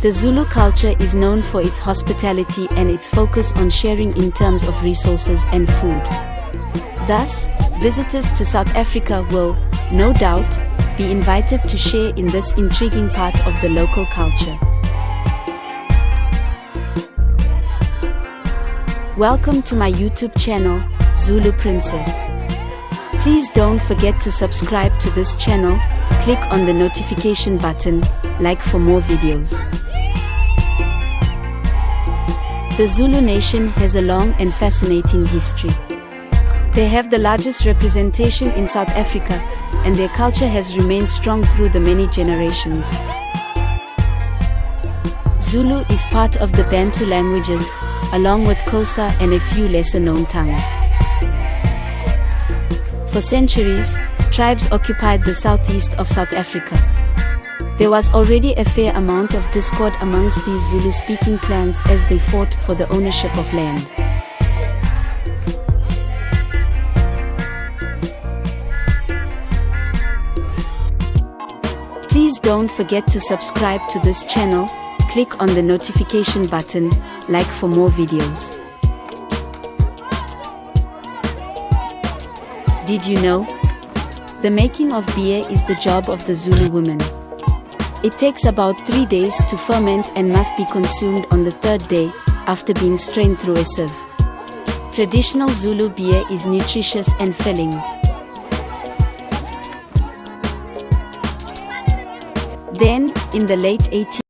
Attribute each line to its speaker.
Speaker 1: The Zulu culture is known for its hospitality and its focus on sharing in terms of resources and food. Thus, visitors to South Africa will, no doubt, be invited to share in this intriguing part of the local culture. Welcome to my YouTube channel, Zulu Princess. Please don't forget to subscribe to this channel, click on the notification button, like for more videos. The Zulu nation has a long and fascinating history. They have the largest representation in South Africa, and their culture has remained strong through the many generations. Zulu is part of the Bantu languages, along with Xhosa and a few lesser-known tongues. For centuries, tribes occupied the southeast of South Africa. There was already a fair amount of discord amongst these Zulu-speaking clans as they fought for the ownership of land. Please don't forget to subscribe to this channel, click on the notification button, like for more videos. Did you know? The making of beer is the job of the Zulu women. It takes about 3 days to ferment and must be consumed on the third day, after being strained through a sieve. Traditional Zulu beer is nutritious and filling. Then, in the late 18th